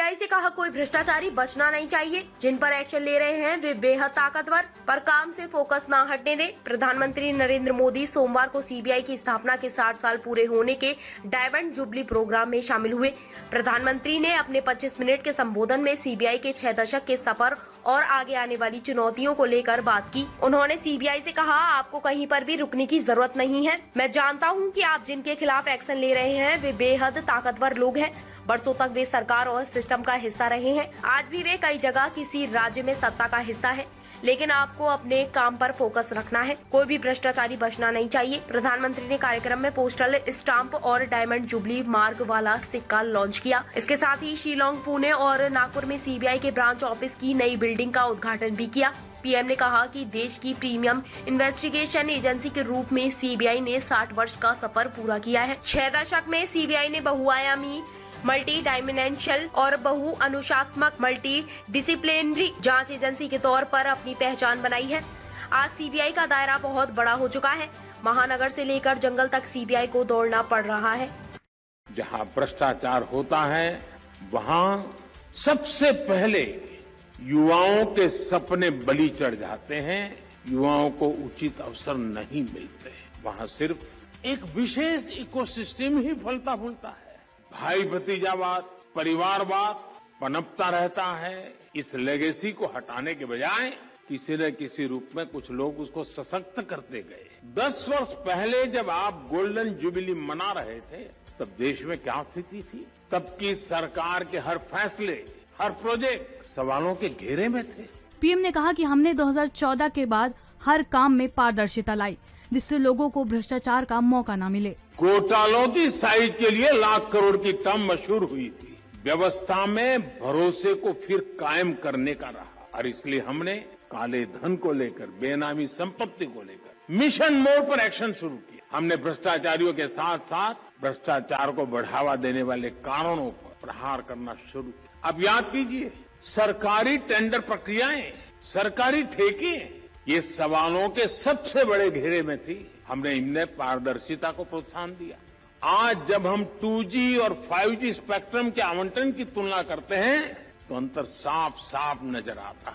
CBI से कहा कोई भ्रष्टाचारी बचना नहीं चाहिए। जिन पर एक्शन ले रहे हैं वे बेहद ताकतवर, पर काम से फोकस ना हटने दें। प्रधानमंत्री नरेंद्र मोदी सोमवार को सीबीआई की स्थापना के 60 साल पूरे होने के डायमंड जुबली प्रोग्राम में शामिल हुए। प्रधानमंत्री ने अपने 25 मिनट के संबोधन में सीबीआई के 6 दशक के सफर और आगे आने वाली चुनौतियों को लेकर बात की। उन्होंने सीबीआई से कहा, आपको कहीं पर भी रुकने की जरूरत नहीं है। मैं जानता हूं कि आप जिनके खिलाफ एक्शन ले रहे हैं वे बेहद ताकतवर लोग हैं। बरसों तक वे सरकार और सिस्टम का हिस्सा रहे हैं। आज भी वे कई जगह किसी राज्य में सत्ता का हिस्सा है, लेकिन आपको अपने काम पर फोकस रखना है। कोई भी भ्रष्टाचारी बचना नहीं चाहिए। प्रधानमंत्री ने कार्यक्रम में पोस्टल स्टाम्प और डायमंड जुबली मार्क वाला सिक्का लॉन्च किया। इसके साथ ही शिलोंग, पुणे और नागपुर में सीबीआई के ब्रांच ऑफिस की नई बिल्डिंग का उद्घाटन भी किया। पीएम ने कहा कि देश की प्रीमियम इन्वेस्टिगेशन एजेंसी के रूप में सीबीआई ने 60 वर्ष का सफर पूरा किया है। 6 दशक में सीबीआई ने बहुआयामी, मल्टी डायमेंशनल और बहु अनुशात्मक मल्टी डिसिप्लिनरी जांच एजेंसी के तौर पर अपनी पहचान बनाई है। आज सीबीआई का दायरा बहुत बड़ा हो चुका है। महानगर से लेकर जंगल तक सीबीआई को दौड़ना पड़ रहा है। जहां भ्रष्टाचार होता है वहां सबसे पहले युवाओं के सपने बलि चढ़ जाते हैं, युवाओं को उचित अवसर नहीं मिलते। वहां सिर्फ एक विशेष इकोसिस्टम ही फलता फूलता है। भाई भतीजावाद, परिवारवाद पनपता रहता है। इस लेगेसी को हटाने के बजाय किसी न किसी रूप में कुछ लोग उसको सशक्त करते गए। 10 वर्ष पहले जब आप गोल्डन जुबिली मना रहे थे तब देश में क्या स्थिति थी? तब की सरकार के हर फैसले, हर प्रोजेक्ट सवालों के घेरे में थे। पीएम ने कहा कि हमने 2014 के बाद हर काम में पारदर्शिता लाई, जिससे लोगों को भ्रष्टाचार का मौका न मिले। घोटालों की साइज के लिए लाख करोड़ की टर्म मशहूर हुई थी। व्यवस्था में भरोसे को फिर कायम करने का रहा और इसलिए हमने काले धन को लेकर, बेनामी संपत्ति को लेकर मिशन मोड पर एक्शन शुरू किया। हमने भ्रष्टाचारियों के साथ साथ भ्रष्टाचार को बढ़ावा देने वाले कारणों पर प्रहार करना शुरू किया। अब याद कीजिए, सरकारी टेंडर प्रक्रियाएं, सरकारी ठेके, ये सवालों के सबसे बड़े घेरे में थी। हमने इनमें पारदर्शिता को प्रोत्साहन दिया। आज जब हम 2G और 5G स्पेक्ट्रम के आवंटन की तुलना करते हैं तो अंतर साफ साफ नजर आता है।